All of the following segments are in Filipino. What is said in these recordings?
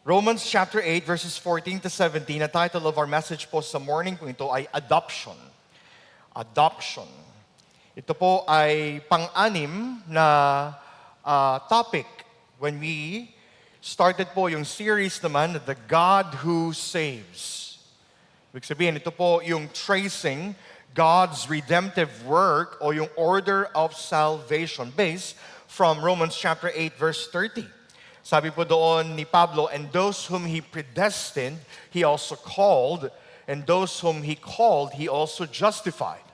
Romans chapter 8 verses 14 to 17, the title of our message po sa morning po ito ay Adoption. Adoption. Ito po ay pang-anim na topic when we started po yung series naman, The God Who Saves. Ibig sabihin, ito po yung tracing God's redemptive work o yung order of salvation based from Romans chapter 8 verse 30. Sabi po doon ni Pablo, and those whom He predestined, He also called, and those whom He called, He also justified.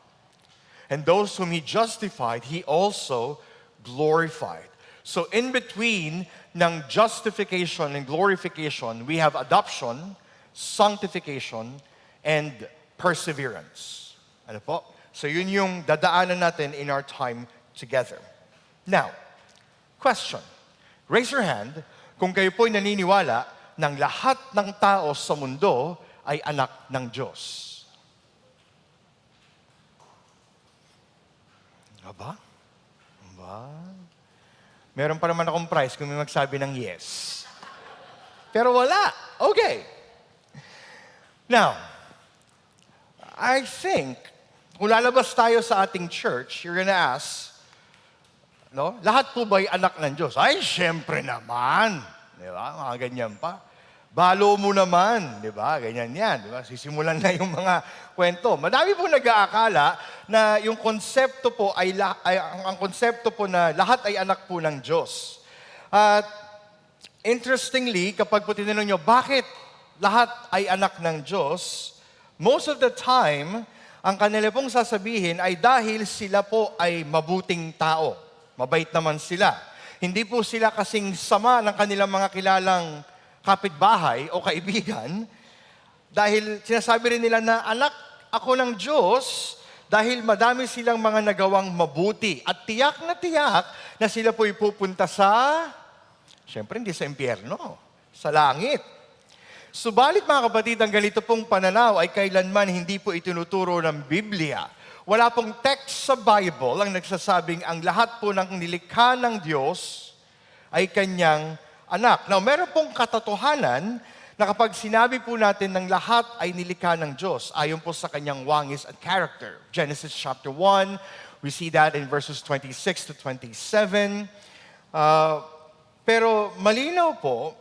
And those whom He justified, He also glorified. So in between ng justification and glorification, we have adoption, sanctification, and perseverance. Ano po? So yun yung dadaanan natin in our time together. Now, question. Raise your hand kung kayo po'y naniniwala ng lahat ng tao sa mundo ay anak ng Diyos. Aba? Meron pa naman akong prize kung may magsabi ng yes. Pero wala. Okay. Now, I think, kung lalabas tayo sa ating church, you're gonna ask, no? Lahat po ba'y anak ng Diyos? Ay, syempre naman. Di ba? Mga ganyan pa. Balo mo naman. Di ba? Ganyan yan. Di ba? Sisimulan na yung mga kwento. Madami po nag-aakala na yung konsepto po ang konsepto po na lahat ay anak po ng Diyos. At interestingly, kapag po tinanong nyo, bakit lahat ay anak ng Diyos? Most of the time, ang kanila pong sasabihin ay dahil sila po ay mabuting tao. Mabait naman sila. Hindi po sila kasing sama ng kanilang mga kilalang kapitbahay o kaibigan dahil sinasabi rin nila na anak ako ng Diyos dahil madami silang mga nagawang mabuti at tiyak na sila po ipupunta sa, syempre hindi sa impyerno, sa langit. Subalit mga kapatid, ang ganito pong pananaw ay kailanman hindi po itinuturo ng Biblia. Wala pong text sa Bible ang nagsasabing ang lahat po ng nilikha ng Diyos ay kanyang anak. Now, meron pong katotohanan na kapag sinabi po natin ng lahat ay nilikha ng Diyos, ayon po sa kanyang wangis at character. Genesis chapter 1, we see that in verses 26 to 27. Pero malinaw po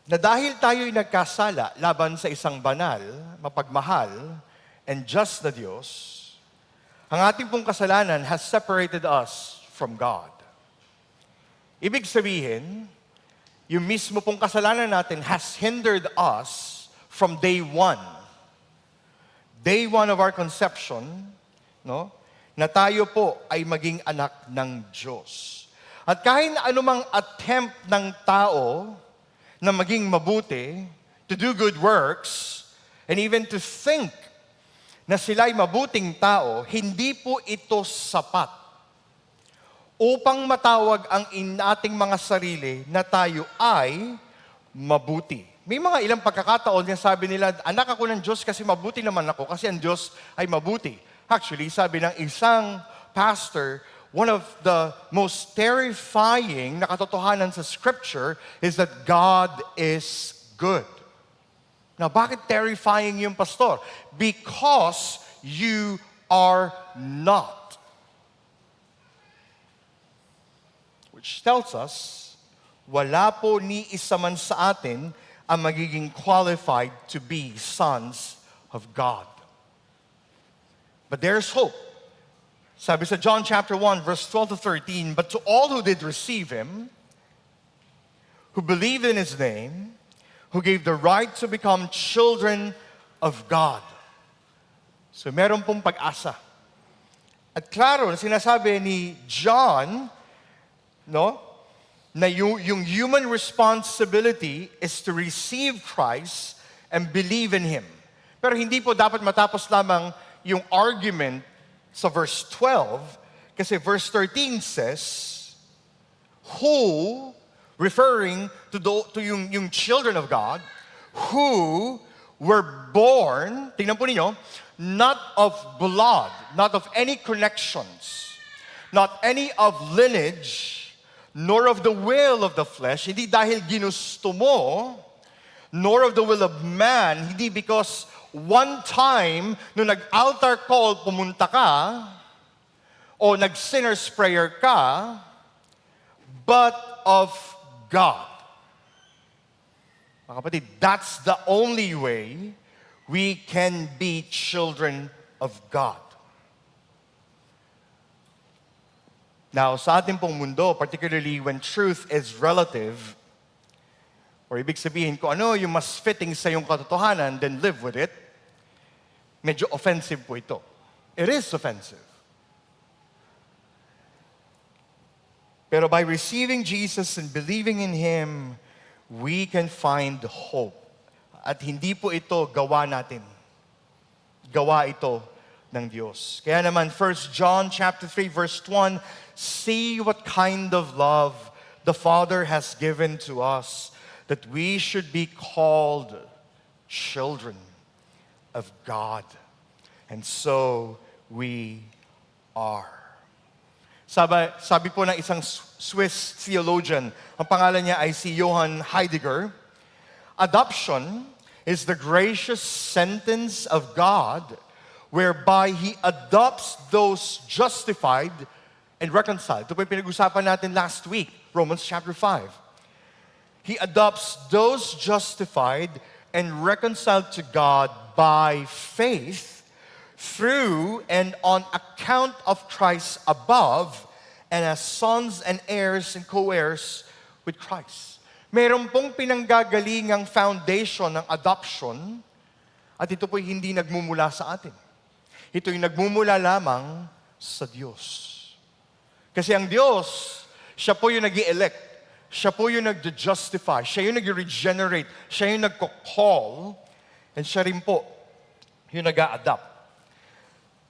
na dahil tayo'y nagkasala laban sa isang banal, mapagmahal, and just na Diyos, ang ating pong kasalanan has separated us from God. Ibig sabihin, yung mismo pong kasalanan natin has hindered us from day one. Day one of our conception, no? Na tayo po ay maging anak ng Diyos. At kahit anumang attempt ng tao na maging mabuti, to do good works, and even to think na sila'y mabuting tao, hindi po ito sapat upang matawag ang ating mga sarili na tayo ay mabuti. May mga ilang pagkakataon na sabi nila, anak ako ng Diyos kasi mabuti naman ako, kasi ang Diyos ay mabuti. Actually, sabi ng isang pastor, one of the most terrifying na katotohanan sa Scripture is that God is good. Now, bakit terrifying yung pastor? Because you are not. Which tells us, wala po ni isa man sa atin ang magiging qualified to be sons of God. But there's hope. Sabi sa John chapter 1, verse 12 to 13, but to all who did receive Him, who believed in His name, who gave the right to become children of God. So meron pong pag-asa. At klaro, sinasabi ni John, no, na yung human responsibility is to receive Christ and believe in Him. Pero hindi po dapat matapos lamang yung argument sa verse 12, kasi verse 13 says, who, referring to yung children of God, who were born, tingnan po ninyo, not of blood, not of any connections, not any of lineage, nor of the will of the flesh, hindi dahil ginusto mo, nor of the will of man, hindi because one time, nung nag-altar call, pumunta ka, o nag-sinner's prayer ka, but of God. Mga kapatid, that's the only way we can be children of God. Now, sa ating pong mundo, particularly when truth is relative, or ibig sabihin kung ano yung mas fitting sa iyong katotohanan, then live with it, medyo offensive po ito. It is offensive. Pero by receiving Jesus and believing in Him, we can find hope. At hindi po ito gawa natin. Gawa ito ng Diyos. Kaya naman, 1 John chapter 3, verse 1, see what kind of love the Father has given to us, that we should be called children of God. And so we are. Sabi po ng isang Swiss theologian, ang pangalan niya ay si Johann Heidegger, adoption is the gracious sentence of God whereby He adopts those justified and reconciled. Ito po yung pinag-usapan natin last week, Romans chapter 5. He adopts those justified and reconciled to God by faith through and on account of Christ above, and as sons and heirs and co-heirs with Christ. Meron pong pinanggagalingang foundation ng adoption, at ito po'y hindi nagmumula sa atin. Ito'y nagmumula lamang sa Diyos. Kasi ang Diyos, siya po yung nag-i-elect, siya po yung nag-justify, siya yung nag-regenerate, siya yung nagko-call, and siya rin po yung nag-a-adopt.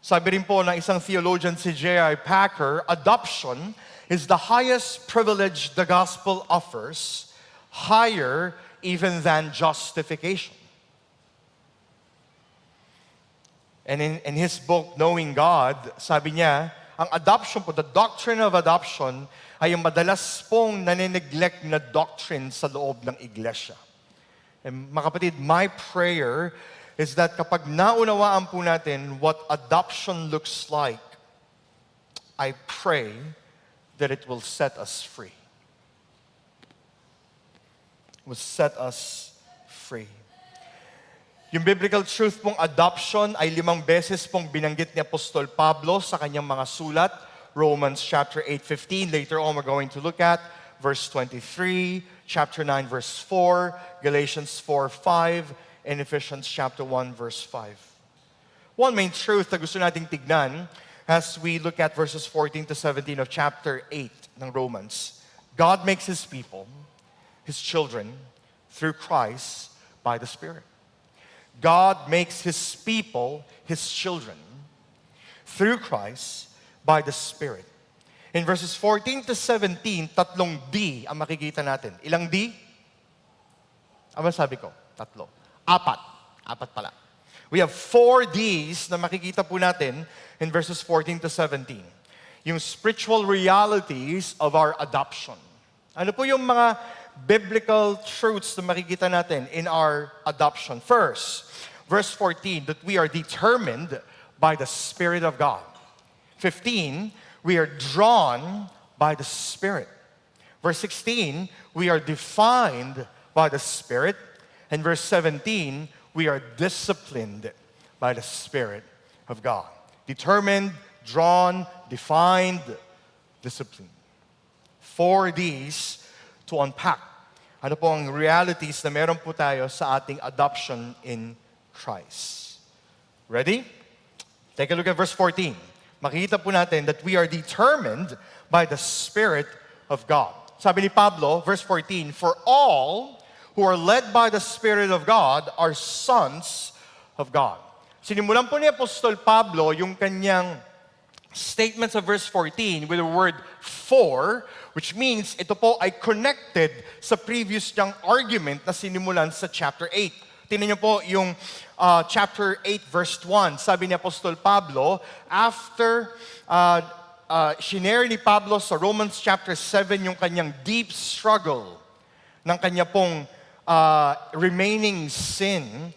Sabi rin po ng isang theologian si J.I. Packer, adoption is the highest privilege the gospel offers, higher even than justification. And in his book, Knowing God, sabi niya, ang adoption po, the doctrine of adoption, ay yung madalas pong nanineglect na doctrine sa loob ng iglesia. And mga kapatid, my prayer is that kapag naunawaan po natin what adoption looks like, I pray that it will set us free. It will set us free. Yung biblical truth pong adoption ay 5 beses pong binanggit ni Apostol Pablo sa kanyang mga sulat. Romans chapter 8:15, later on we're going to look at verse 23, chapter 9 verse 4, Galatians 4:5, and Ephesians chapter 1 verse 5. One main truth na gusto nating tignan as we look at verses 14 to 17 of chapter 8 ng Romans. God makes His people, His children, through Christ by the Spirit. God makes His people, His children, through Christ by the Spirit. In verses 14 to 17, 3 D ang makikita natin. Ilang D? Ano sabi ko? 3. 4 pala. We have 4 Ds na makikita po natin in verses 14 to 17. Yung spiritual realities of our adoption. Ano po yung mga biblical truths na makikita natin in our adoption? First, verse 14, that we are determined by the Spirit of God. 15, we are drawn by the Spirit. Verse 16, we are defined by the Spirit. And verse 17, we are disciplined by the Spirit of God. Determined, drawn, defined, disciplined. 4 Ds to unpack. Ano po ang realities na meron po tayo sa ating adoption in Christ. Ready? Take a look at verse 14. Makikita po natin that we are determined by the Spirit of God. Sabi ni Pablo, verse 14, for all who are led by the Spirit of God are sons of God. Sinimulan po ni Apostol Pablo yung kanyang statements of verse 14 with the word for, which means ito po ay connected sa previous niyang argument na sinimulan sa chapter 8. Tingnan niyo po yung chapter 8 verse 1. Sabi ni Apostol Pablo, after shinare ni Pablo sa Romans chapter 7 yung kanyang deep struggle ng kanya pong remaining sin,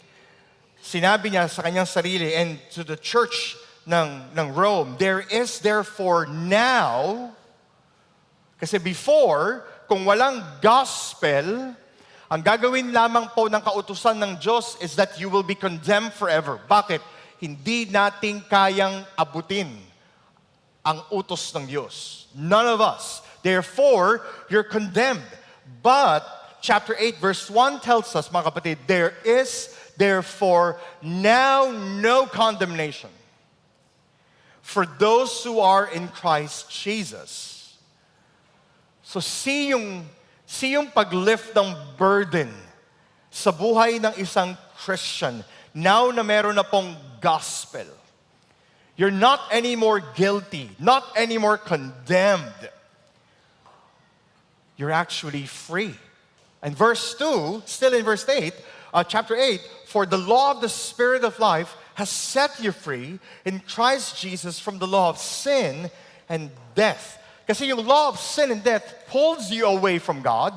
sinabi niya sa kanyang sarili and to the church ng Rome, there is therefore now, kasi before, kung walang gospel, ang gagawin lamang po ng kautusan ng Diyos is that you will be condemned forever. Bakit? Hindi natin kayang abutin ang utos ng Diyos. None of us. Therefore, you're condemned. But, chapter 8, verse 1 tells us, mga kapatid, there is therefore now no condemnation for those who are in Christ Jesus. So, see yung paglift ng burden sa buhay ng isang Christian, now na meron na pong gospel. You're not anymore guilty, not anymore condemned. You're actually free. And verse 2, still in verse 8, chapter 8, for the law of the Spirit of life has set you free in Christ Jesus from the law of sin and death. Kasi yung law of sin and death pulls you away from God.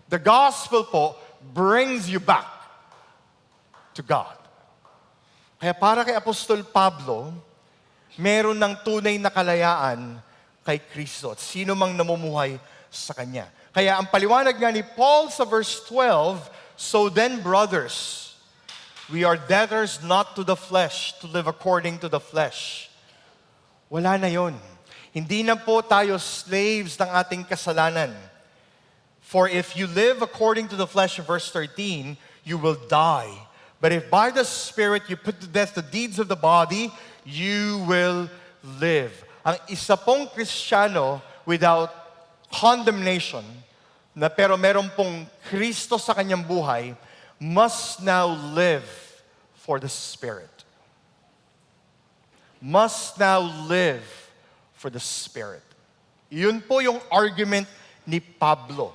The gospel po brings you back to God. Kaya para kay Apostol Pablo, meron ng tunay na kalayaan kay Kristo at sino mang namumuhay sa Kanya. Kaya ang paliwanag nga ni Paul sa verse 12, so then brothers, we are debtors not to the flesh, to live according to the flesh. Wala na yon. Hindi na po tayo slaves ng ating kasalanan. For if you live according to the flesh, verse 13, you will die. But if by the Spirit you put to death the deeds of the body, you will live. Ang isa pong Kristiyano without condemnation, na pero meron pong Kristo sa kanyang buhay, must now live for the Spirit. Must now live for the Spirit. Yun po yung argument ni Pablo.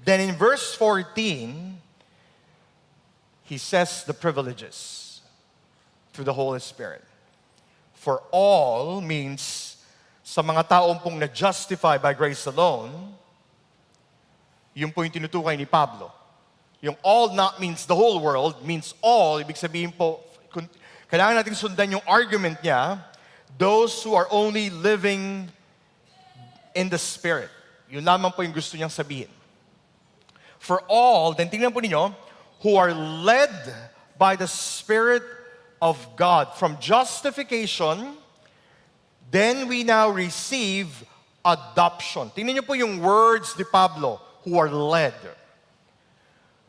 Then in verse 14, he says the privileges through the Holy Spirit. For all means, sa mga taong pong na-justify by grace alone, yun po yung tinutukoy ni Pablo. Yung all not means the whole world, means all. Ibig sabihin po, kailangan natin sundan yung argument niya, those who are only living in the Spirit. Yun lamang po yung gusto niyang sabihin. For all, then tingnan po ninyo, who are led by the Spirit of God. From justification, then we now receive adoption. Tingnan niyo po yung words ni Pablo, who are led.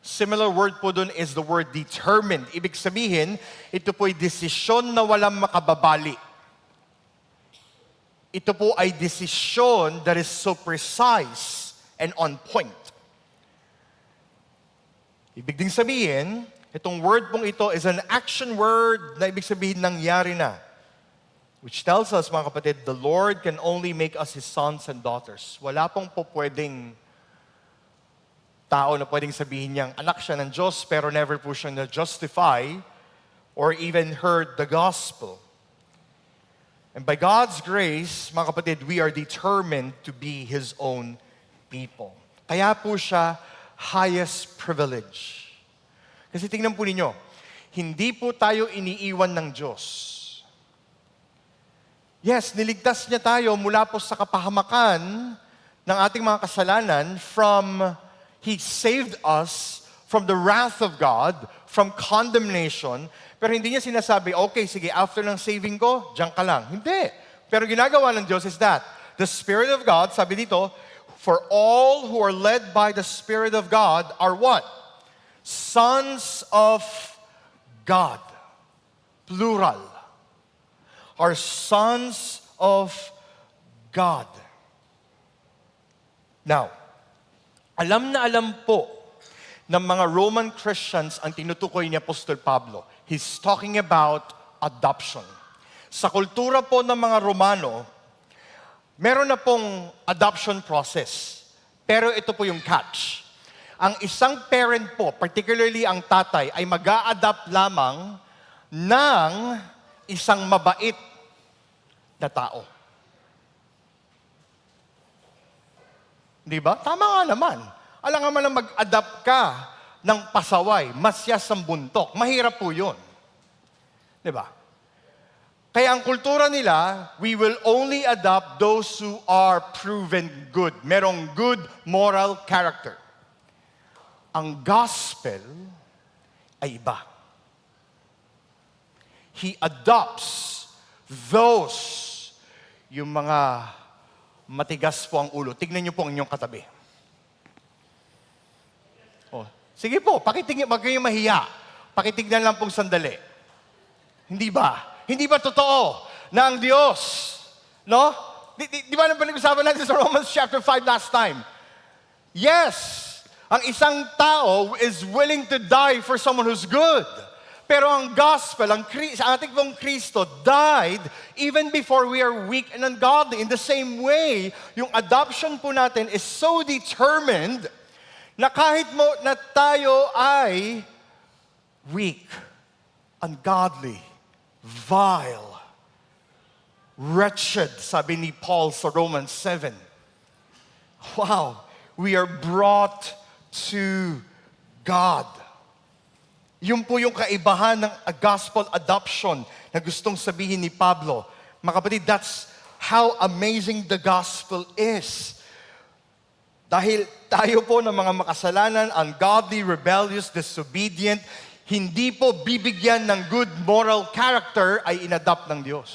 Similar word po dun is the word determined. Ibig sabihin, ito po'y desisyon na walang makababali. Ito po ay desisyon that is so precise and on point. Ibig ding sabihin, itong word pong ito is an action word na ibig sabihin nangyari na. Which tells us, mga kapatid, the Lord can only make us His sons and daughters. Wala pong po pwedeng tao na pwedeng sabihin niyang anak siya ng Diyos pero never po siyang na-justify or even heard the gospel. And by God's grace, mga kapatid, we are determined to be His own people. Kaya po siya highest privilege. Kasi tingnan po ninyo, hindi po tayo iniiwan ng Diyos. Yes, niligtas niya tayo mula po sa kapahamakan ng ating mga kasalanan He saved us from the wrath of God, from condemnation, pero hindi niya sinasabi, okay, sige, after ng saving ko, diyan ka lang. Hindi. Pero ginagawa ng Diyos is that, the Spirit of God, sabi dito, for all who are led by the Spirit of God are what? Sons of God. Plural. Are sons of God. Now, alam na alam po ng mga Roman Christians ang tinutukoy ni Apostol Pablo. He's talking about adoption. Sa kultura po ng mga Romano, meron na pong adoption process. Pero ito po yung catch. Ang isang parent po, particularly ang tatay, ay mag-a-adopt lamang ng isang mabait na tao. Di ba? Tama nga naman. Alam nga man na mag-adapt ka ng pasaway, masyas ang buntok. Mahirap po yun. Di ba? Kaya ang kultura nila, we will only adopt those who are proven good. Merong good moral character. Ang gospel ay iba. He adopts those, yung mga matigas po ang ulo. Tignan niyo po ang inyong katabi. Oh, sige po, pakitingin, wag kayong mahiya. Pakitignan lang pong sandali. Hindi ba? Hindi ba totoo na ang Diyos, no? Di ba nang pinag-usapan natin sa Romans chapter 5 last time? Yes, ang isang tao is willing to die for someone who's good. Pero ang gospel, ang ating pong Kristo died even before we are weak and ungodly. In the same way, yung adoption po natin is so determined na kahit mo na tayo ay weak, ungodly, vile, wretched, sabi ni Paul sa Romans 7. Wow, we are brought to God. Yun po yung kaibahan ng gospel adoption na gustong sabihin ni Pablo. Mga kapatid, that's how amazing the gospel is. Dahil tayo po ng mga makasalanan, ungodly, rebellious, disobedient, hindi po bibigyan ng good moral character ay inadopt ng Diyos.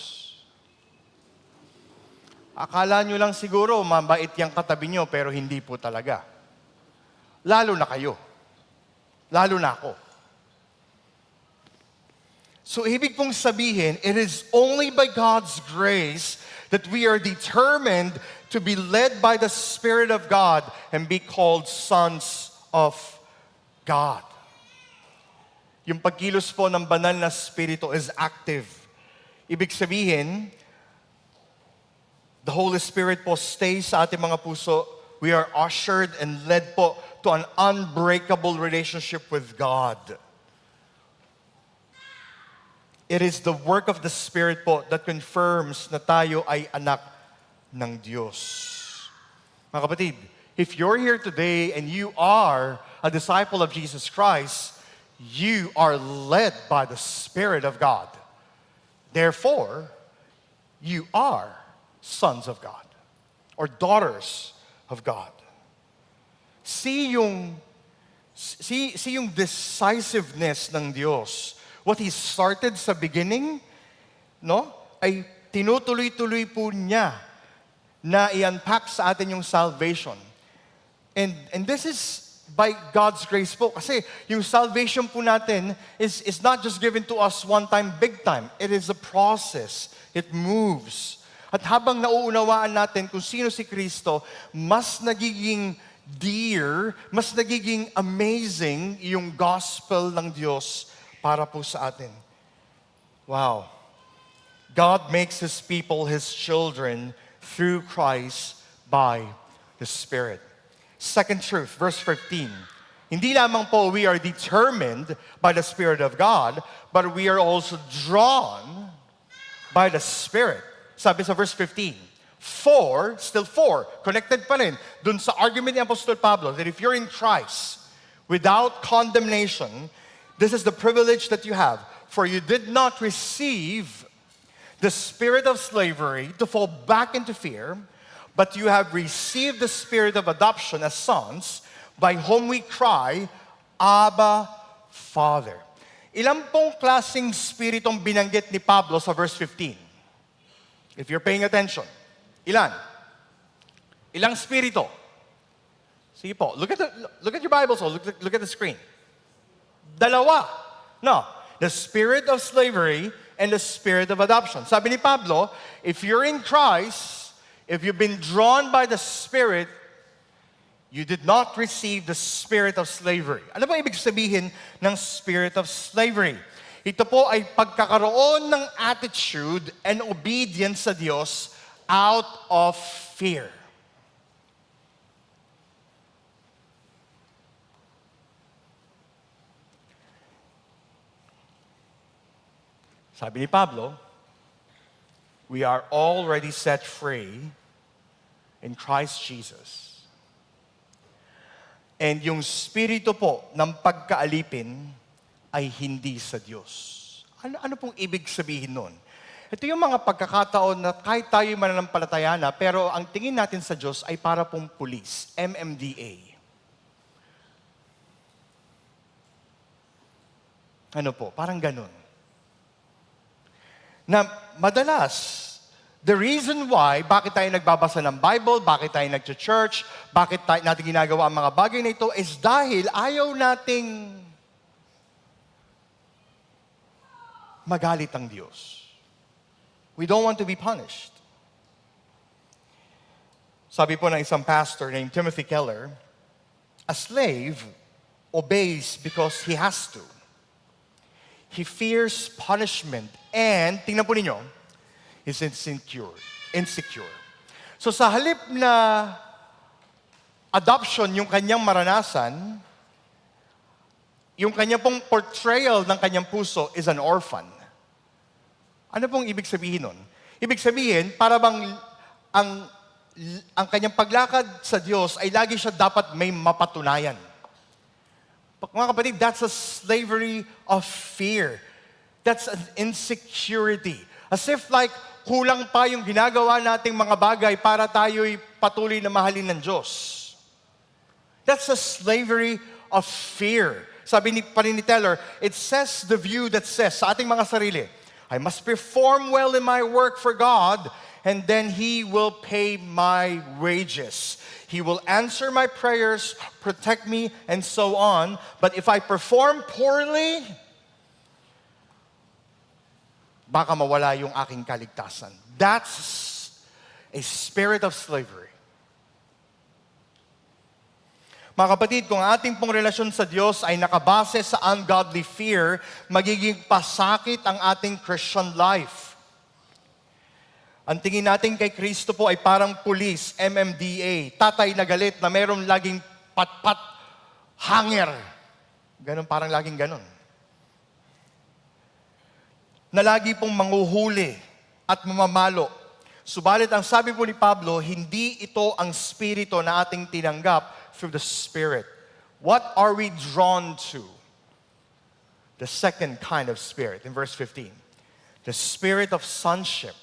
Akala nyo lang siguro, mabait yung katabi nyo, pero hindi po talaga. Lalo na kayo. Lalo na ako. So, ibig pong sabihin, it is only by God's grace that we are determined to be led by the Spirit of God and be called sons of God. Yung pagkilos po ng banal na spirito is active. Ibig sabihin, the Holy Spirit po stays sa ating mga puso. We are ushered and led po to an unbreakable relationship with God. It is the work of the Spirit po that confirms na tayo ay anak ng Diyos. Mga kapatid, if you're here today and you are a disciple of Jesus Christ, you are led by the Spirit of God. Therefore, you are sons of God or daughters of God. See yung decisiveness ng Diyos. What He started sa beginning, no? Ay tinutuloy-tuloy po niya na i-unpack sa atin yung salvation. And this is by God's grace po. Kasi yung salvation po natin is not just given to us one time, big time. It is a process. It moves. At habang nauunawaan natin kung sino si Kristo, mas nagiging dear, mas nagiging amazing yung gospel ng Diyos para po sa atin. Wow. God makes His people His children through Christ by the Spirit. Second truth, verse 15. Hindi lamang po we are determined by the Spirit of God, but we are also drawn by the Spirit. Sabi sa verse 15, still four, connected pa rin dun sa argument ni Apostol Pablo that if you're in Christ, without condemnation, this is the privilege that you have. For you did not receive the spirit of slavery to fall back into fear, but you have received the spirit of adoption as sons, by whom we cry, Abba, Father. Ilan pong klaseng spiritong binanggit ni Pablo sa verse 15? If you're paying attention. Ilan? Ilang spirito? Sige po, look at your Bible, so look at the screen. Dalawa. No, the spirit of slavery and the spirit of adoption. Sabi ni Pablo, if you're in Christ, if you've been drawn by the Spirit, you did not receive the spirit of slavery. Ano ba ibig sabihin ng spirit of slavery? Ito po ay pagkakaroon ng attitude and obedience sa Diyos out of fear. Sabi ni Pablo, we are already set free in Christ Jesus. And yung spirito po ng pagkaalipin ay hindi sa Diyos. Ano pong ibig sabihin nun? Ito yung mga pagkakataon na kahit tayo mananampalataya na, pero ang tingin natin sa Diyos ay para pong pulis, MMDA. Ano po? Parang ganun. Na madalas, the reason why, bakit tayo nagbabasa ng Bible, bakit tayo nag-church, bakit natin ginagawa ang mga bagay na ito, is dahil ayaw nating magalit ang Diyos. We don't want to be punished. Sabi po ng isang pastor named Timothy Keller, a slave obeys because he has to. He fears punishment and, tingnan po ninyo, is insecure. So sa halip na adoption yung kanyang maranasan, yung kanyang pong portrayal ng kanyang puso is an orphan. Ano pong ibig sabihin nun? Ibig sabihin, para bang ang kanyang paglakad sa Diyos ay lagi siya dapat may mapatunayan. Mga kapatid, that's a slavery of fear. That's an insecurity. As if like, kulang pa yung ginagawa nating mga bagay para tayo'y patuloy na mahalin ng Diyos. That's a slavery of fear. Sabi ni Teller, it says the view that says sa ating mga sarili, I must perform well in my work for God, and then He will pay my wages. He will answer my prayers, protect me, and so on. But if I perform poorly, baka mawala yung aking kaligtasan. That's a spirit of slavery. Mga kapatid, kung ating pong relasyon sa Diyos ay nakabase sa ungodly fear, magiging pasakit ang ating Christian life. Ang tingin natin kay Kristo po ay parang pulis, MMDA, tatay na galit na mayroong laging pat-pat, hanger. Ganon, parang laging ganon. Na lagi pong manguhuli at mamamalo. Subalit ang sabi po ni Pablo, hindi ito ang spirito na ating tinanggap through the Spirit. What are we drawn to? The second kind of spirit, in verse 15. The spirit of sonship.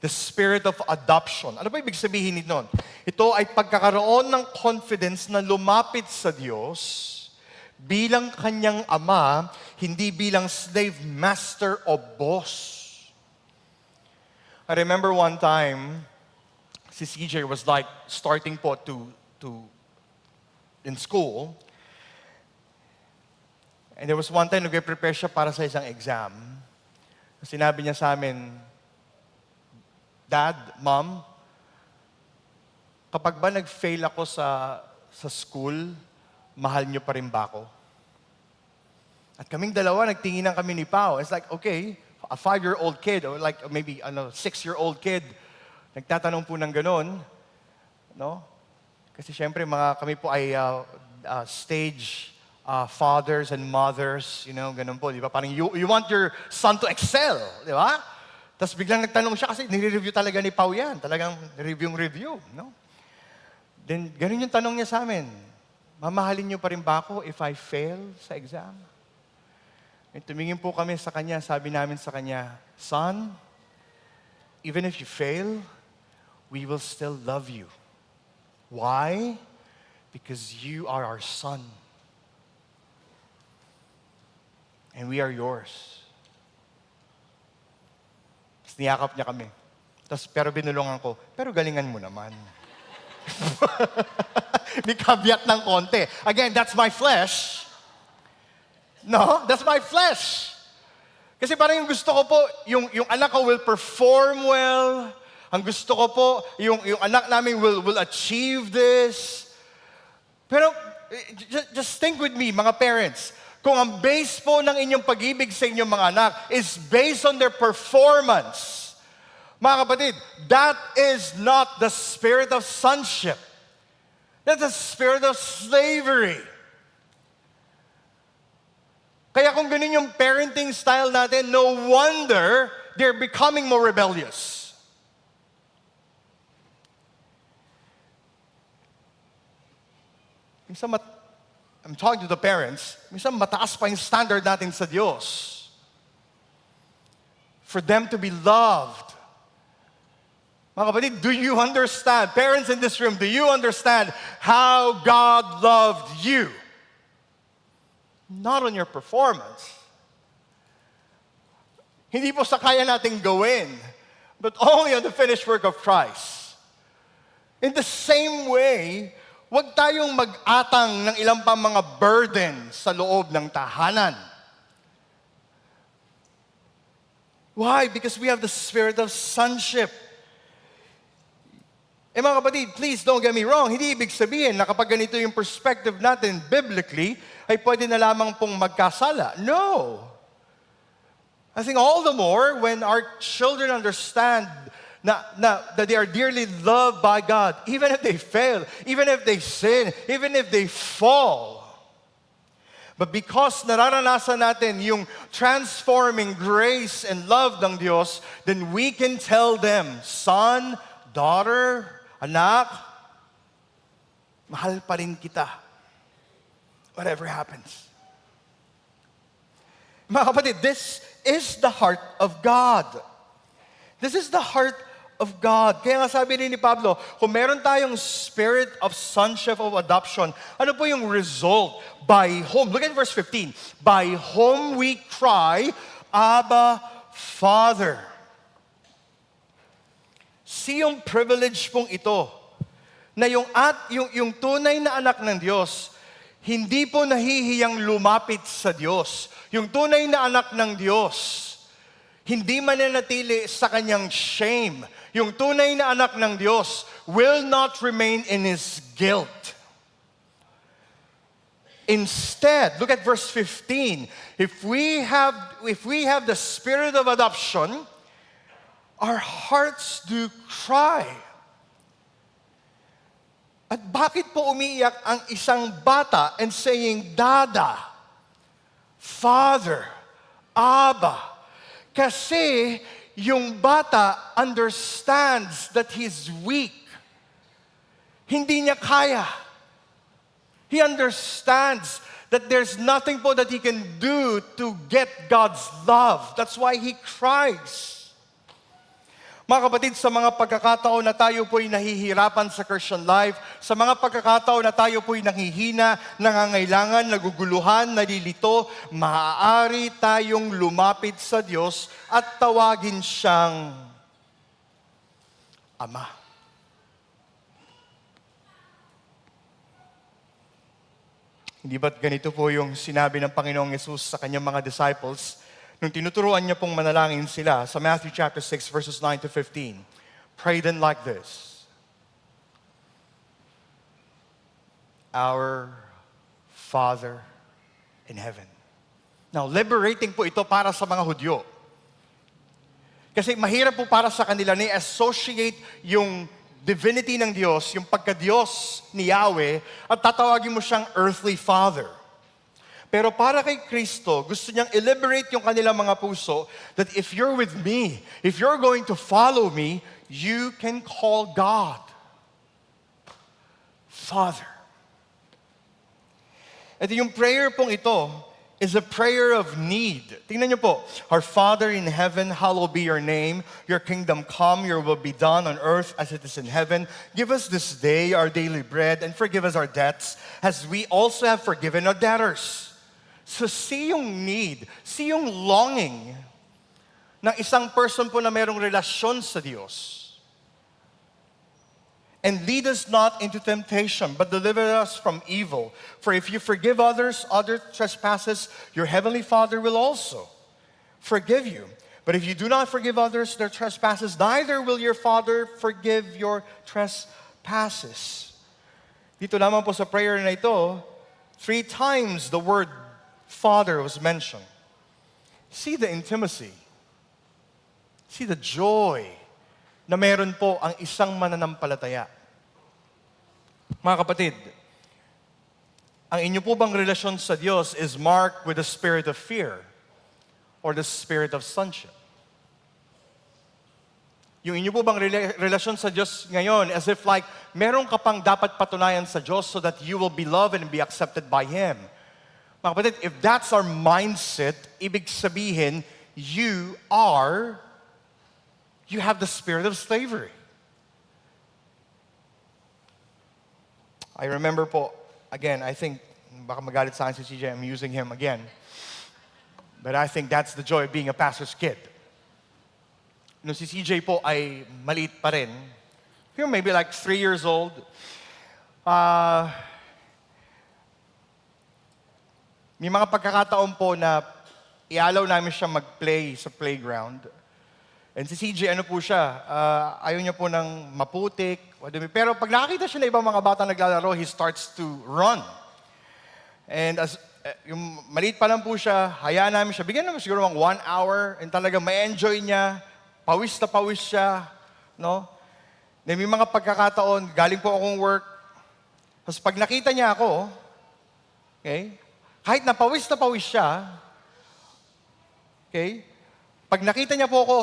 The spirit of adoption. Ano ba ibig sabihin nito? Ito ay pagkakaroon ng confidence na lumapit sa Diyos bilang kanyang ama, hindi bilang slave master o boss. I remember one time, si CJ was like starting po in school. And there was one time nag-prepare siya para sa isang exam. Sinabi niya sa amin, Dad, Mom, kapag ba nag-fail ako sa school, mahal niyo pa rin ba ako? At kaming dalawa, nagtinginan kami ni Pao. It's like, okay, a 5-year-old kid, or like maybe a 6-year-old kid, nagtatanong po ng ganon, no? Kasi syempre, kami po ay stage fathers and mothers, ganon po, di ba? Parang you want your son to excel, di ba? Tapos biglang nagtanong siya kasi nire-review talaga ni Pao yan. Talagang review, no? Then, ganun yung tanong niya sa amin. Mamahalin niyo pa rin ba ako if I fail sa exam? And tumingin po kami sa kanya, sabi namin sa kanya, Son, even if you fail, we will still love you. Why? Because you are our son. And we are yours. Tapos niyakap niya kami. Pero binulungan ko, pero galingan mo naman. May caveat ng konti. Again, that's my flesh. No, that's my flesh. Kasi parang yung gusto ko po, yung anak ko will perform well. Ang gusto ko po, yung anak namin will achieve this. Pero, just think with me, mga parents. Kung ang base po ng inyong pag-ibig sa inyong mga anak is based on their performance, mga kapatid, that is not the spirit of sonship. That's the spirit of slavery. Kaya kung ganun yung parenting style natin, no wonder they're becoming more rebellious. minsan I'm talking to the parents, minsan mataas pa yung standard natin sa Diyos. For them to be loved. Mga kapatid, do you understand? Parents in this room, do you understand how God loved you? Not on your performance. Hindi po sa kaya nating gawin, but only on the finished work of Christ. In the same way, huwag tayong mag-atang ng ilang pang mga burden sa loob ng tahanan. Why? Because we have the spirit of sonship. Mga kapatid, please don't get me wrong, hindi ibig sabihin na kapag ganito yung perspective natin biblically, ay pwede na lamang pong magkasala. No! I think all the more when our children understand that they are dearly loved by God, even if they fail, even if they sin, even if they fall. But because nararanasan natin yung transforming grace and love ng Diyos, then we can tell them, son, daughter, anak, mahal pa rin kita. Whatever happens. Mga kapatid, this is the heart of God. This is the heart of God. Kaya nga sabi rin ni Pablo, kung meron tayong spirit of sonship of adoption, ano po yung result? By whom? Look at verse 15. By whom we cry, Abba, Father. Siyong privilege pong ito na yung tunay na anak ng Diyos, hindi po nahihiyang lumapit sa Diyos. Yung tunay na anak ng Diyos, hindi mananatili sa kanyang shame. Yung tunay na anak ng Diyos will not remain in his guilt. Instead, look at verse 15. If we have the spirit of adoption, our hearts do cry. At bakit po umiiyak ang isang bata and saying, Dada, Father, Abba? Kasi yung bata understands that he's weak. Hindi niya kaya. He understands that there's nothing po that he can do to get God's love. That's why he cries. Mga kapatid, sa mga pagkakataon na tayo po'y nahihirapan sa Christian life, sa mga pagkakataon na tayo po'y nanghihina, nangangailangan, naguguluhan, nalilito, maaari tayong lumapit sa Diyos at tawagin siyang Ama. Hindi ba't ganito po yung sinabi ng Panginoong Yesus sa kanyang mga disciples nung tinuturuan niya pong manalangin sila sa Matthew chapter 6 verses 9 to 15. Pray then like this. Our Father in heaven. Now, liberating po ito para sa mga Hudyo. Kasi mahirap po para sa kanila na i-associate yung divinity ng Diyos, yung pagka-Diyos ni Yahweh, at tatawagin mo siyang earthly father. Pero para kay Kristo, gusto niyang i-liberate yung kanilang mga puso that if you're with me, if you're going to follow me, you can call God Father. At yung prayer pong ito is a prayer of need. Tingnan niyo po. Our Father in heaven, hallowed be your name. Your kingdom come, your will be done on earth as it is in heaven. Give us this day our daily bread and forgive us our debts as we also have forgiven our debtors. So see yung need, see yung longing ng isang person po na mayroong relasyon sa Diyos. And lead us not into temptation, but deliver us from evil. For if you forgive others other trespasses, your heavenly Father will also forgive you. But if you do not forgive others their trespasses, neither will your Father forgive your trespasses. Dito lamang po sa prayer na ito, 3 times the word Father was mentioned. See the intimacy. See the joy na meron po ang isang mananampalataya. Mga kapatid, ang inyo po bang relasyon sa Diyos is marked with the spirit of fear or the spirit of sonship? Yung inyo po bang relasyon sa Diyos ngayon, as if like, meron ka pang dapat patunayan sa Diyos so that you will be loved and be accepted by Him. Mga kapatid, if that's our mindset, ibig sabihin, you have the spirit of slavery. I remember po, again, I think, baka magalit sa akin si CJ, I'm using him again. But I think that's the joy of being a pastor's kid. Nung si CJ po ay maliit pa rin, maybe like 3 years old, may mga pagkakataon po na ialaw namin siya mag-play sa playground. And si CJ, ano po siya, ayaw niya po ng maputik. Pero pag nakakita siya na ibang mga bata naglalaro, he starts to run. And as yung maliit pa lang po siya, hayaan namin siya, bigyan namin siguro mga 1 hour, and talaga ma-enjoy niya, pawis na pawis siya, no? Then may mga pagkakataon, galing po akong work, tapos pag nakita niya ako, okay, kahit na pawis siya, okay, pag nakita niya po ako,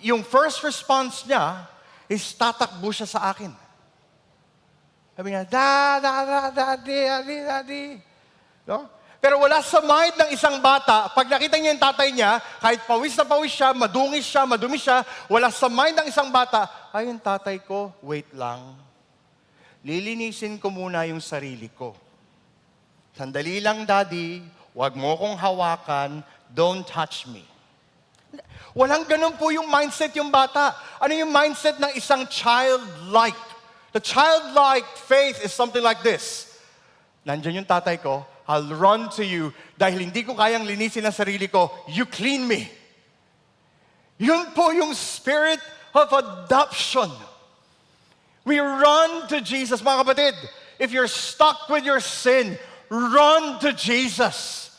yung first response niya is tatakbo siya sa akin. Sabi niya, daddy. No? Pero wala sa mind ng isang bata, pag nakita niya yung tatay niya, kahit pawis na pawis siya, madungis siya, madumi siya, wala sa mind ng isang bata, ay, yung tatay ko, wait lang. Lilinisin ko muna yung sarili ko. Sandali lang, daddy, wag mo kong hawakan, don't touch me. Walang ganun po yung mindset yung bata. Ano yung mindset ng isang childlike? The childlike faith is something like this. Nandiyan yung tatay ko, I'll run to you dahil hindi ko kayang linisin ang sarili ko, you clean me. Yun po yung spirit of adoption. We run to Jesus. Mga kapatid, if you're stuck with your sin, run to Jesus.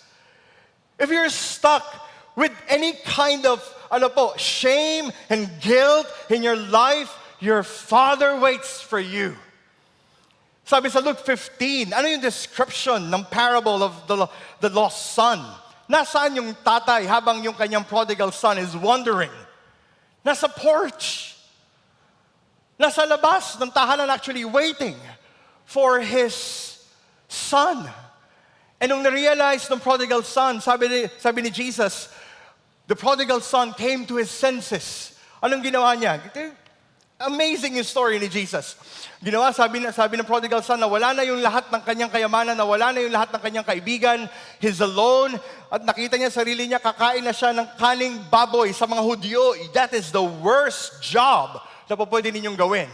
If you're stuck with any kind of shame and guilt in your life, your Father waits for you. Sabi sa Luke 15, ano yung description ng parable of the lost son? Nasaan yung tatay habang yung kanyang prodigal son is wandering? Nasa porch. Nasa labas ng tahanan actually waiting for his son. And nung na-realize ng prodigal son, sabi ni Jesus, the prodigal son came to his senses. Anong ginawa niya? Amazing yung story ni Jesus. Ginawa, sabi ng prodigal son na wala na yung lahat ng kanyang kayamanan, na wala na yung lahat ng kanyang kaibigan, he's alone, at nakita niya sarili niya, kakain na siya ng kaning baboy sa mga Hudyo. That is the worst job na pwede ninyong gawin.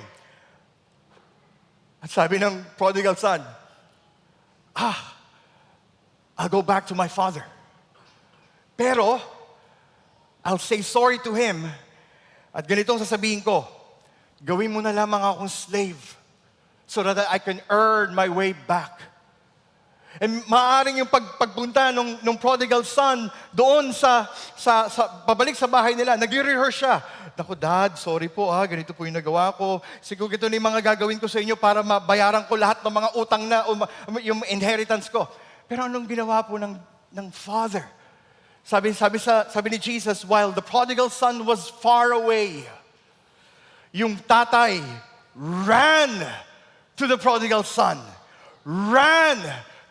At sabi ng prodigal son, I'll go back to my father. Pero, I'll say sorry to him, at ganitong sasabihin ko, gawin mo na lamang akong slave so that I can earn my way back. And maaaring yung pagpunta nung prodigal son doon sa pabalik sa bahay nila, nag-rehearse siya. Naku, Dad, sorry po ganito po yung nagawa ko. Siguro ito na yung mga gagawin ko sa inyo para mabayaran ko lahat ng mga utang na, yung inheritance ko. Pero anong ginawa po ng father? Sabi ni Jesus, while the prodigal son was far away, yung tatay ran to the prodigal son. Ran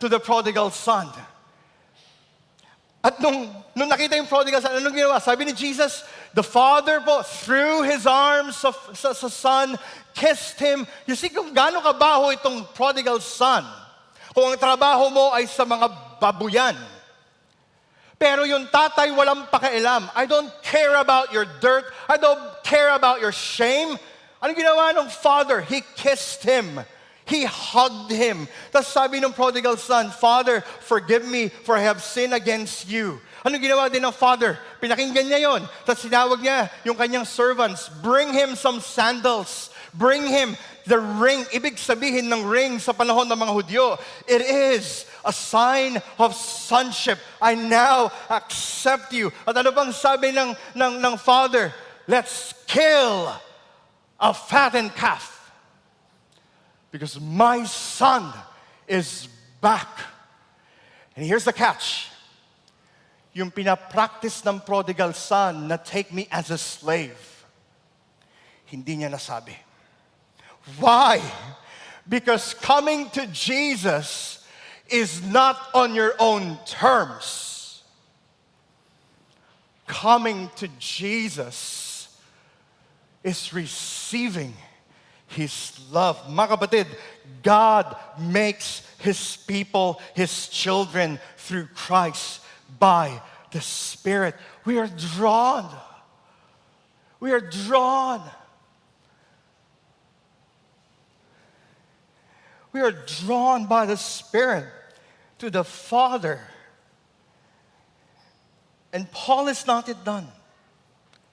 to the prodigal son. At nung nakita yung prodigal son, anong ginawa? Sabi ni Jesus, the father po, threw his arms sa son, kissed him. You see kung gaano kabaho itong prodigal son. Kung ang trabaho mo ay sa mga babuyan. Pero yung tatay walang pakialam. I don't care about your dirt. I don't care about your shame. Anong ginawa ng father? He kissed him. He hugged him. Tapos sabi ng prodigal son, Father, forgive me for I have sinned against you. Anong ginawa din ng father? Pinakinggan niya yon. Tapos sinawag niya yung kanyang servants, bring him some sandals. Bring him the ring. Ibig sabihin ng ring sa panahon ng mga Hudyo, it is a sign of sonship. I now accept you. At ano bang sabi ng father? Let's kill a fattened calf. Because my son is back. And here's the catch. Yung pinapractice ng prodigal son na take me as a slave. hindi niya nasabi. Why? Because coming to Jesus is not on your own terms. Coming to Jesus is receiving His love. Mga kapatid, God makes His people, His children through Christ by the Spirit. We are drawn. We are drawn. We are drawn by the Spirit to the Father. And Paul is not yet done.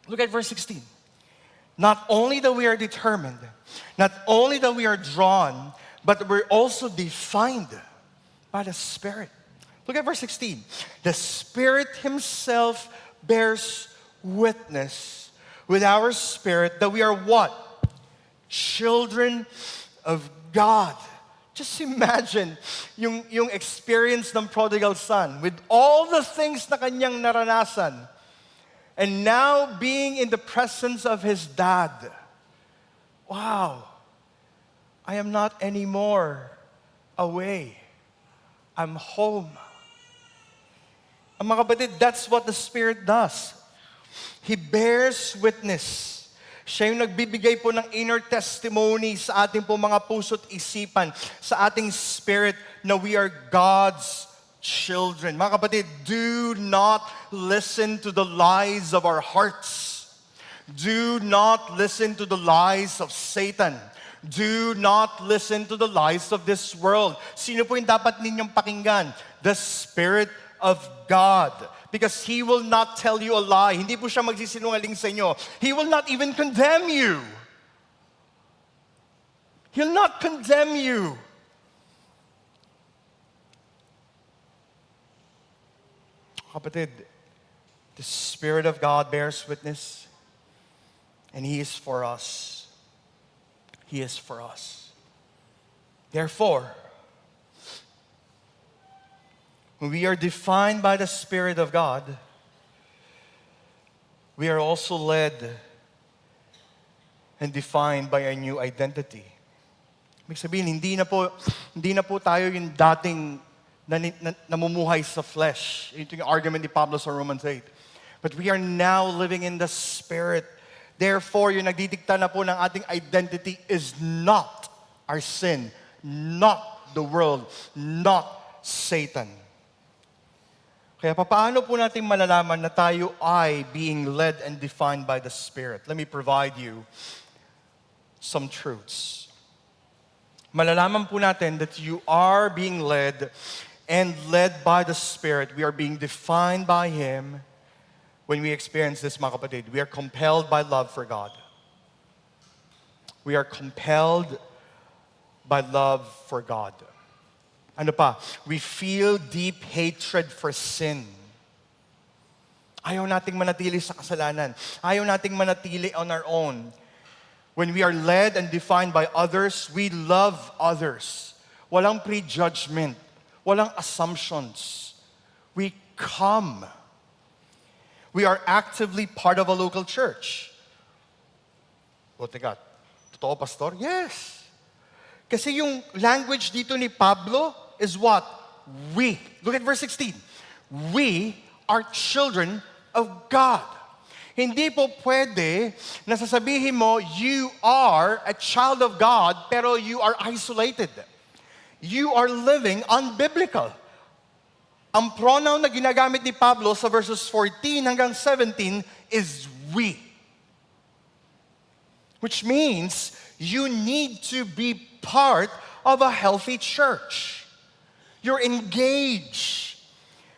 Look at verse 16. Not only that we are determined, not only that we are drawn, but we're also defined by the Spirit. Look at verse 16. The Spirit Himself bears witness with our spirit that we are what? Children of God. Just imagine yung experience ng prodigal son with all the things na kanyang naranasan and now being in the presence of his dad. Wow, I am not anymore away. I'm home. Ang mga kapatid, that's what the Spirit does. He bears witness. Siya yung nagbibigay po ng inner testimony sa ating po mga puso't isipan, sa ating spirit na we are God's children. Mga kapatid, do not listen to the lies of our hearts. Do not listen to the lies of Satan. Do not listen to the lies of this world. Sino po yung dapat ninyong pakinggan? The Spirit of God. Because He will not tell you a lie. Hindi po siya magsisinungaling sa inyo. He will not even condemn you. He'll not condemn you. Kapatid, the Spirit of God bears witness, and He is for us. He is for us. Therefore, when we are defined by the Spirit of God, we are also led and defined by a new identity. Ibig sabihin, hindi na po tayo yung dating namumuhay sa flesh. Ito yung argument ni Pablo sa Romans 8. But we are now living in the Spirit. Therefore, yung nagdidikta na po ng ating identity is not our sin, not the world, not Satan. Kaya paano po natin malalaman na tayo ay being led and defined by the Spirit? Let me provide you some truths. Malalaman po natin that you are being led and led by the Spirit. We are being defined by Him when we experience this, mga kapatid. We are compelled by love for God. We are compelled by love for God. Ano pa? We feel deep hatred for sin. Ayaw nating manatili sa kasalanan. Ayaw nating manatili on our own. When we are led and defined by others, we love others. Walang prejudgment. Walang assumptions. We come. We are actively part of a local church. O teka, totoo, pastor? Yes. Kasi yung language dito ni Pablo is what? We. Look at verse 16. We are children of God. Hindi po pwede na sasabihin mo, you are a child of God, pero you are isolated. You are living unbiblical. Ang pronoun na ginagamit ni Pablo sa verses 14 hanggang 17 is we. Which means you need to be part of a healthy church. You're engaged.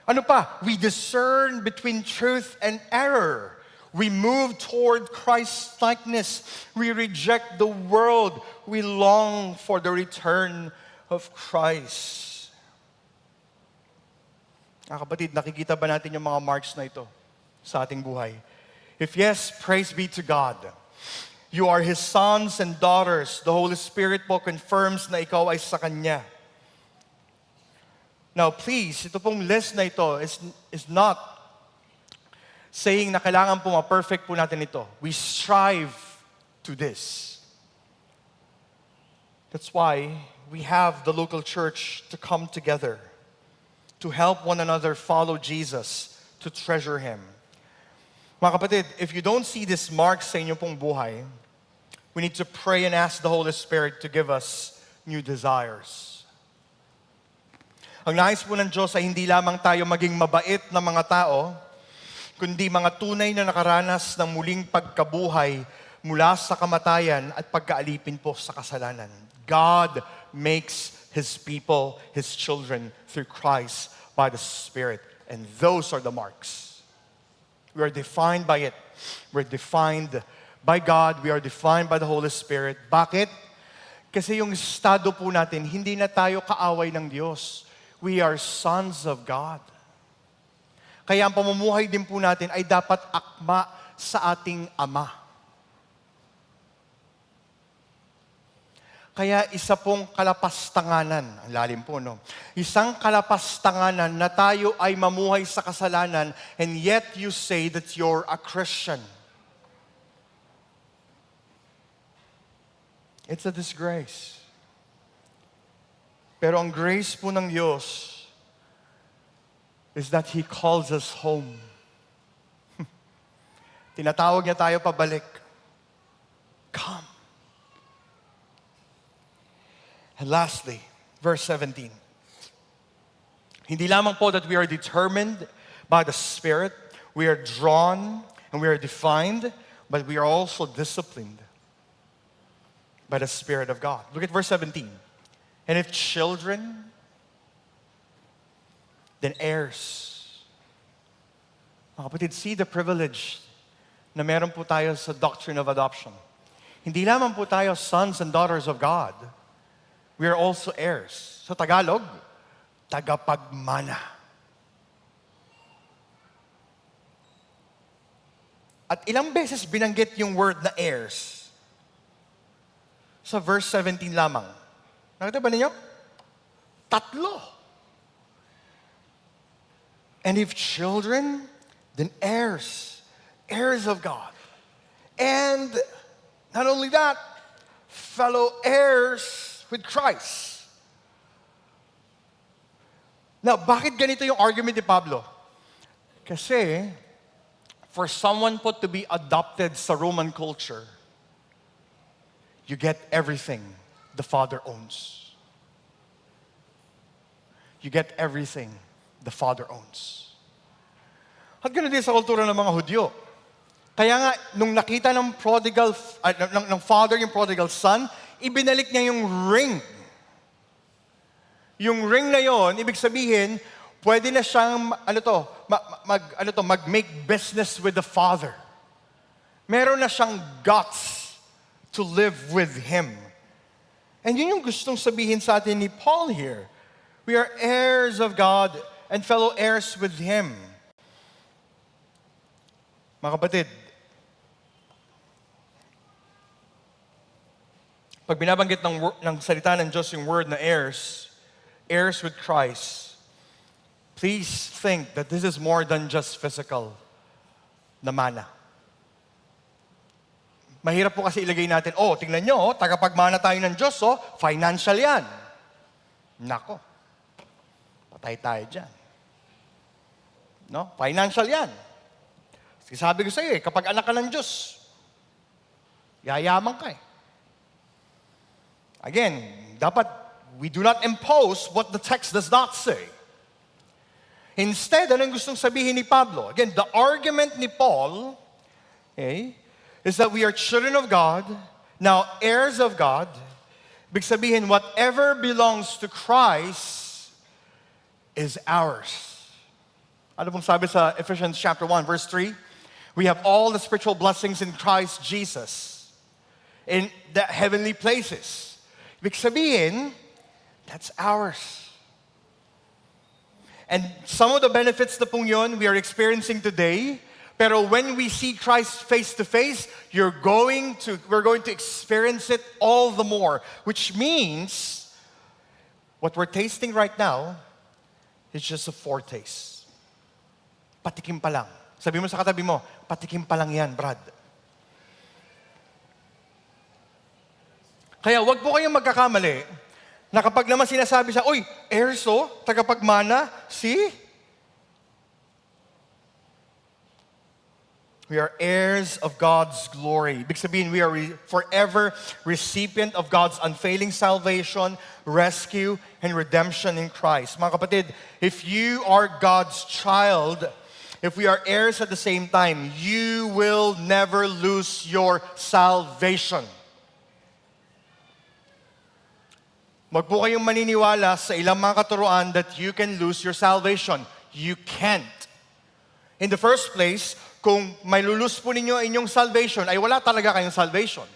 Ano pa? We discern between truth and error. We move toward Christ-likeness. We reject the world. We long for the return of Christ. Kapatid, nakikita ba natin yung mga marks na ito sa ating buhay? If yes, praise be to God. You are His sons and daughters. The Holy Spirit po confirms na ikaw ay sa Kanya. Now, please, ito pong list na ito is not saying na kailangan po ma-perfect po natin ito. We strive to to this. That's why we have the local church to come together, to help one another follow Jesus, to treasure Him. Mga kapatid, if you don't see this mark sa inyong pong buhay, we need to pray and ask the Holy Spirit to give us new desires. Ang nais po ng Diyos ay hindi lamang tayo maging mabait na mga tao, kundi mga tunay na nakaranas ng muling pagkabuhay mula sa kamatayan at pagkaalipin po sa kasalanan. God makes His people, His children, through Christ by the Spirit. And those are the marks. We are defined by it. We're defined by God. We are defined by the Holy Spirit. Bakit? Kasi yung estado po natin, hindi na tayo kaaway ng Diyos. We are sons of God. Kaya ang pamumuhay din po natin ay dapat akma sa ating Ama. Kaya isa pong kalapastanganan, ang lalim po, no? Isang kalapastanganan na tayo ay mamuhay sa kasalanan and yet you say that you're a Christian. It's a disgrace. Pero ang grace po ng Diyos is that He calls us home. Tinatawag niya tayo pabalik. Come. And lastly, verse 17. Hindi lamang po that we are determined by the Spirit, we are drawn and we are defined, but we are also disciplined by the Spirit of God. Look at verse 17. And if children, then heirs. Mga kapatid, see the privilege na meron po tayo sa doctrine of adoption. Hindi lamang po tayo sons and daughters of God, we are also heirs. Sa Tagalog, tagapagmana. At ilang beses binanggit yung word na heirs? Sa verse 17 lamang. Nakita ba ninyo? 3. And if children, then heirs. Heirs of God. And not only that, fellow heirs with Christ. Now, bakit ganito yung argument ni Pablo? Kasi, for someone po to be adopted sa Roman culture, you get everything the Father owns. You get everything the Father owns. At ganun din sa kultura ng mga Hudyo. Kaya nga, nung nakita ng father yung prodigal son, ibinalik niya yung ring. Yung ring na yon, ibig sabihin, pwede na siyang, mag-make business with the Father. Meron na siyang guts to live with Him. And yun yung gustong sabihin sa atin ni Paul here. We are heirs of God and fellow heirs with Him. Mga kapatid, pag binabanggit ng salita ng Diyos yung word na heirs, heirs with Christ, please think that this is more than just physical na mana. Mahirap po kasi ilagay natin, tingnan nyo, tagapagmana tayo ng Diyos, financial yan. Nako, patay tayo dyan. No? Financial yan. Sabi ko sa iyo, kapag anak ka ng Diyos, yayaman ka eh. Again, we do not impose what the text does not say. Instead, anong gustong sabihin ni Pablo? Again, the argument ni Paul, is that we are children of God, now heirs of God. Ibig sabihin, whatever belongs to Christ is ours. Ano pong sabi sa Ephesians chapter 1, verse 3? We have all the spiritual blessings in Christ Jesus in the heavenly places. Ibig sabihin, that's ours. And some of the benefits na pong yun we are experiencing today, pero when we see Christ face to face, we're going to experience it all the more. Which means, what we're tasting right now is just a foretaste. Patikim pa lang. Sabi mo sa katabi mo, patikim pa lang yan, Brad. Kaya wag po kayong magkakamali na kapag naman sinasabi sa, uy, heirs oh, tagapagmana, see? We are heirs of God's glory. Ibig sabihin, we are forever recipient of God's unfailing salvation, rescue, and redemption in Christ. Mga kapatid, if you are God's child, if we are heirs at the same time, you will never lose your salvation. Wag po kayong maniniwala sa ilang mga katuruan that you can lose your salvation. You can't. In the first place, kung may lulus po ninyo inyong salvation, ay wala talaga kayong salvation.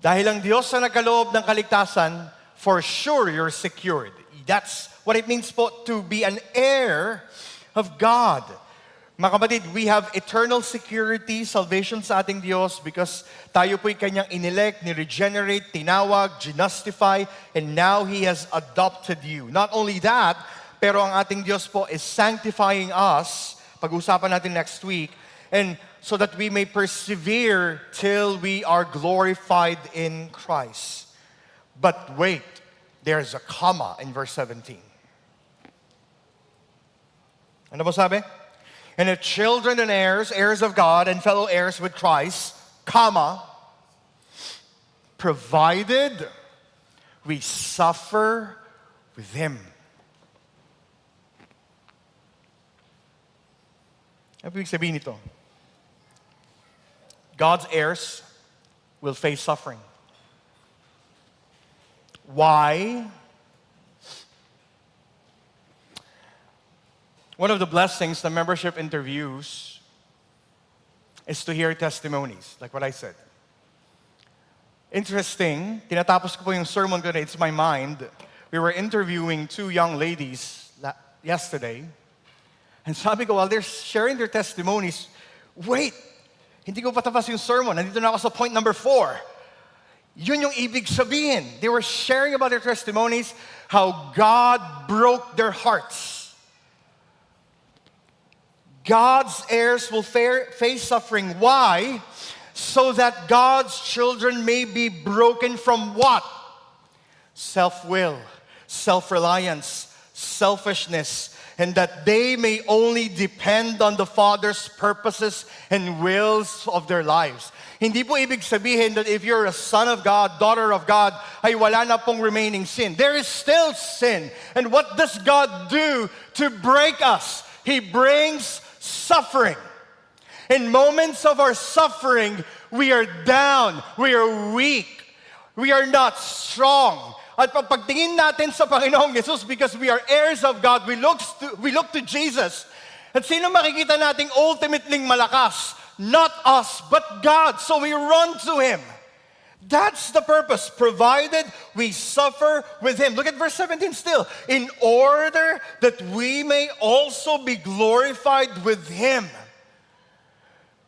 Dahil ang Diyos na nagkaloob ng kaligtasan, for sure you're secured. That's what it means po to be an heir of God. Mga kapatid, we have eternal security, salvation sa ating Diyos because tayo po'y Kanyang inelect, ni-regenerate, tinawag, ginustify, and now He has adopted you. Not only that, pero ang ating Diyos po is sanctifying us, pag-usapan natin next week, and so that we may persevere till we are glorified in Christ. But wait, there's a comma in verse 17. Ano ba sabi? And if children and heirs, heirs of God and fellow heirs with Christ, comma, provided we suffer with Him. Ano ibig sabihin nito? God's heirs will face suffering. Why? One of the blessings the membership interviews is to hear testimonies, like what I said. Interesting, tinatapos ko po yung sermon ko na It's My Mind. We were interviewing two young ladies yesterday. And sabi ko, while they're sharing their testimonies, wait, hindi ko pa tapos yung sermon. Nandito na ako sa point number 4. Yun yung ibig sabihin. They were sharing about their testimonies, how God broke their hearts. God's heirs will face suffering. Why? So that God's children may be broken from what? Self-will, self-reliance, selfishness, and that they may only depend on the Father's purposes and wills of their lives. Hindi po ibig sabihin that if you're a son of God, daughter of God, ay wala na pong remaining sin. There is still sin. And what does God do to break us? He brings suffering. In moments of our suffering, we are down, we are weak, we are not strong. At pagtingin natin sa Panginoong Jesus, because we are heirs of God, we look to Jesus. At sino makikita nating ultimately malakas? Not us, but God. So we run to Him. That's the purpose, provided we suffer with Him. Look at verse 17 still. In order that we may also be glorified with Him.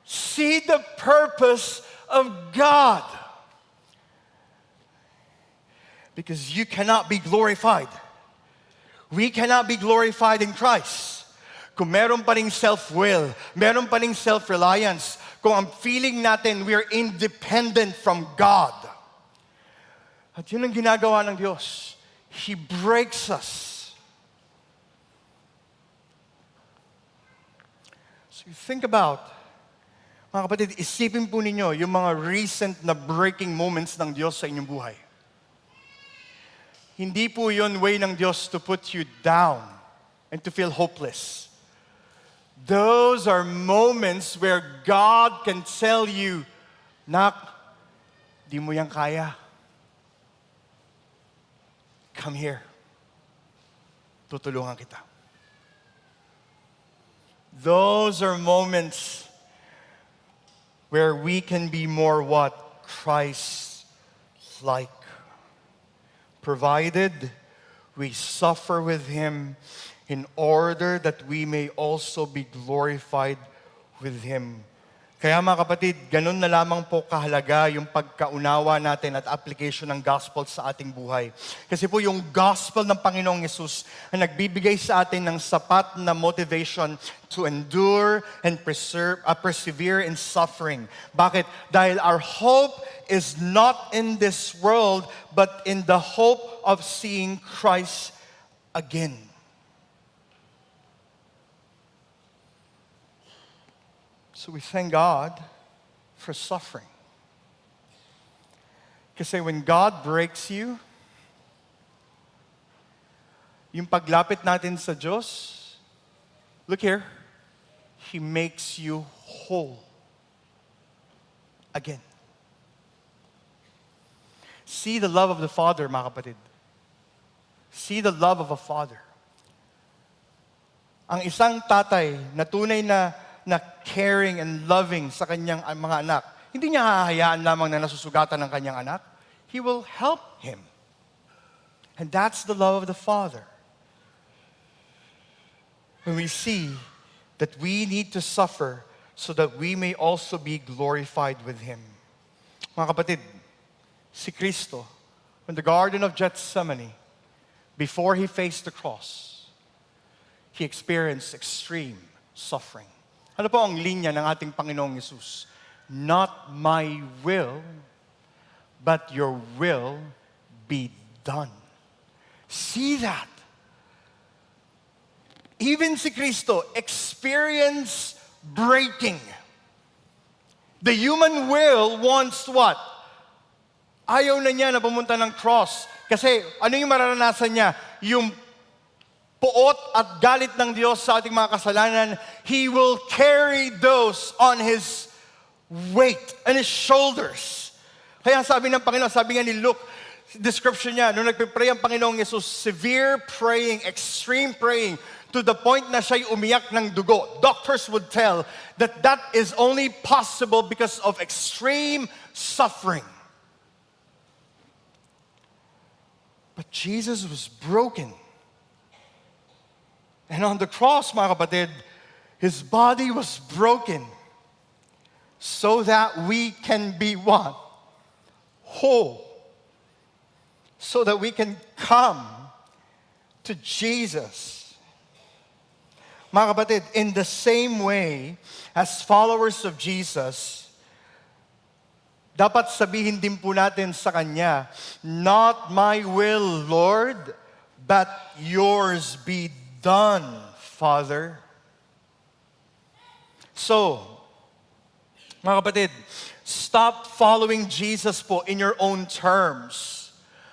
See the purpose of God. Because you cannot be glorified. We cannot be glorified in Christ. Kung meron pa ring self-will, meron pa ring self-reliance, kung ang feeling natin we are independent from God. At yun ang ginagawa ng Diyos. He breaks us. So you think about, mga kapatid, isipin po ninyo yung mga recent na breaking moments ng Diyos sa inyong buhay. Hindi po yun way ng Diyos to put you down and to feel hopeless. Those are moments where God can tell you, Nak, di mo yan kaya. Come here. Tutulungan kita. Those are moments where we can be more what? Christ-like. Provided we suffer with Him in order that we may also be glorified with Him. Kaya mga kapatid, ganun na lamang po kahalaga yung pagkaunawa natin at application ng gospel sa ating buhay. Kasi po yung gospel ng Panginoong Yesus ang nagbibigay sa atin ng sapat na motivation to endure and persevere in suffering. Bakit? Dahil our hope is not in this world, but in the hope of seeing Christ again. So we thank God for suffering. Kasi when God breaks you, yung paglapit natin sa Diyos, look here, He makes you whole again. See the love of the Father, mga kapatid. See the love of a Father. Ang isang tatay na tunay na caring and loving sa kanyang mga anak, hindi niya hahayaan lamang na nasusugatan ng kanyang anak. He will help him. And that's the love of the Father. When we see that we need to suffer so that we may also be glorified with Him. Mga kapatid, si Kristo, in the Garden of Gethsemane, before He faced the cross, He experienced extreme suffering. Ano po ang linya ng ating Panginoong Yesus? Not my will, but your will be done. See that? Even si Kristo experience breaking. The human will wants what? Ayaw na niya na pumunta ng cross. Kasi ano yung mararanasan niya? Yung puot at galit ng Diyos sa ating mga kasalanan, He will carry those on His weight and His shoulders. Kaya sabi ng Panginoon, sabi nga ni Luke, description niya, nung nagpipray ang Panginoong Yesus, severe praying, extreme praying, to the point na siya'y umiyak ng dugo. Doctors would tell that that is only possible because of extreme suffering. But Jesus was broken. And on the cross, mga kapatid, His body was broken so that we can be what? Whole. So that we can come to Jesus. Mga kapatid, in the same way as followers of Jesus, dapat sabihin din po natin sa Kanya, not my will, Lord, but yours be done, Father. So, mga kapatid, stop following Jesus po in your own terms.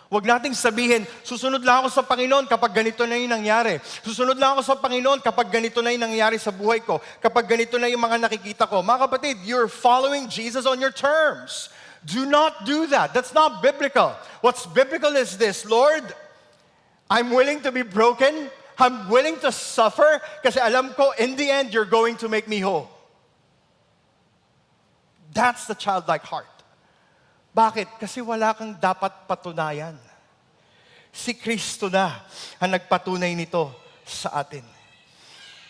Huwag nating sabihin, susunod lang ako sa Panginoon kapag ganito na yung nangyari. Susunod lang ako sa Panginoon kapag ganito na yung nangyari sa buhay ko. Kapag ganito na yung mga nakikita ko. Mga kapatid, you're following Jesus on your terms. Do not do that. That's not biblical. What's biblical is this, Lord, I'm willing to be broken. I'm willing to suffer kasi alam ko, in the end, you're going to make me whole. That's the childlike heart. Bakit? Kasi wala kang dapat patunayan. Si Kristo na ang nagpatunay nito sa atin.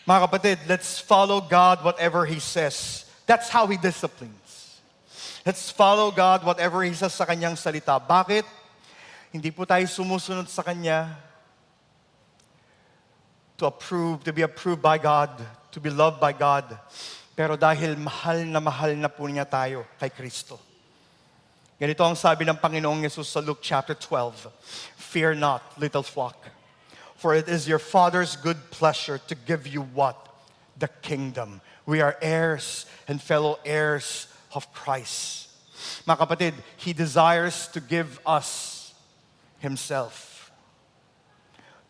Mga kapatid, let's follow God whatever He says. That's how He disciplines. Let's follow God whatever He says sa Kanyang salita. Bakit? Hindi po tayo sumusunod sa Kanya to be approved by God, to be loved by God. Pero dahil mahal na po niya tayo kay Kristo. Ganito ang sabi ng Panginoong Yesus sa Luke chapter 12. Fear not, little flock, for it is your Father's good pleasure to give you what? The kingdom. We are heirs and fellow heirs of Christ. Mga kapatid, He desires to give us Himself.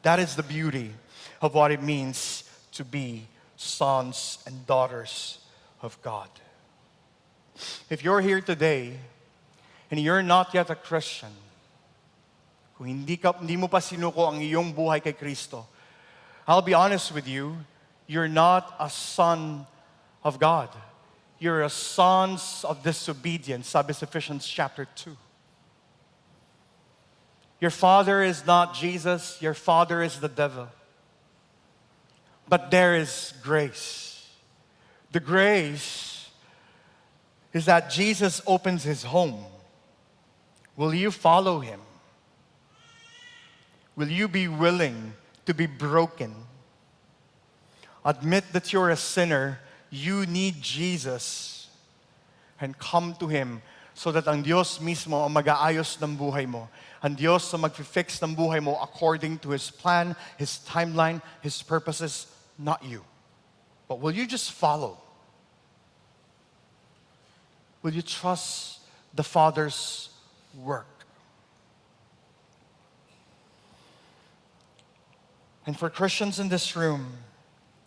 That is the beauty of what it means to be sons and daughters of God. If you're here today and you're not yet a Christian, kung hindi mo pa sinuko ang iyong buhay kay Kristo, I'll be honest with you, you're not a son of God. You're a sons of disobedience, sabi sa Ephesians chapter 2. Your father is not Jesus, your father is the devil. But there is grace. The grace is that Jesus opens his home. Will you follow him? Will you be willing to be broken? Admit that you're a sinner, you need Jesus, and come to him so that ang Diyos mismo ang mag-aayos ng buhay mo. Ang Diyos ang mag-fix ng buhay mo according to his plan, his timeline, his purposes, not you. But will you just follow? Will you trust the Father's work? And for Christians in this room,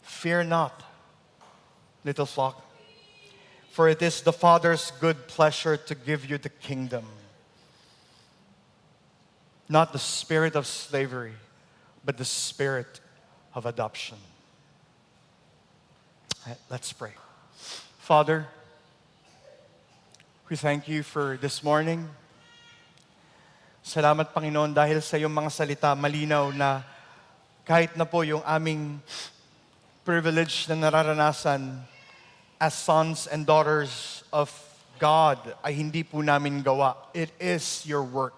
fear not, little flock, for it is the Father's good pleasure to give you the kingdom. Not the spirit of slavery, but the spirit of adoption. Let's pray. Father, we thank you for this morning. Salamat, Panginoon, dahil sa iyong mga salita, malinaw na kahit na po yung aming privilege na nararanasan as sons and daughters of God ay hindi po namin gawa. It is your work.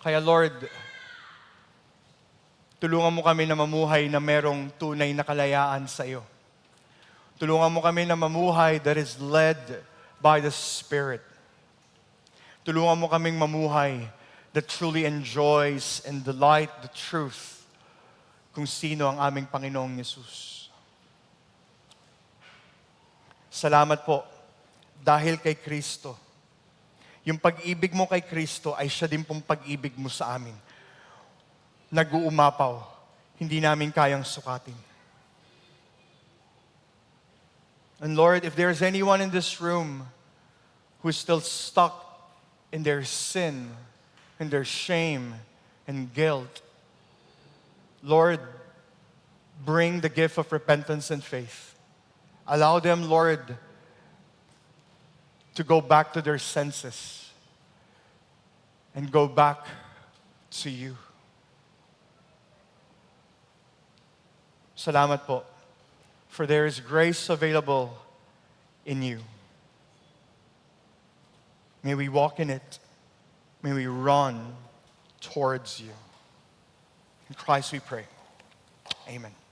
Kaya Lord, tulungan mo kami na mamuhay na merong tunay na kalayaan sa iyo. Tulungan mo kami na mamuhay that is led by the Spirit. Tulungan mo kaming mamuhay that truly enjoys and delight the truth kung sino ang aming Panginoong Yesus. Salamat po dahil kay Kristo. Yung pag-ibig mo kay Kristo ay siya din pong pag-ibig mo sa amin. Nag-uumapaw, hindi namin kayang sukatin. And Lord, if there's anyone in this room who is still stuck in their sin, in their shame and guilt, Lord, bring the gift of repentance and faith. Allow them, Lord, to go back to their senses and go back to you. Salamat po, for there is grace available in you. May we walk in it. May we run towards you. In Christ we pray. Amen.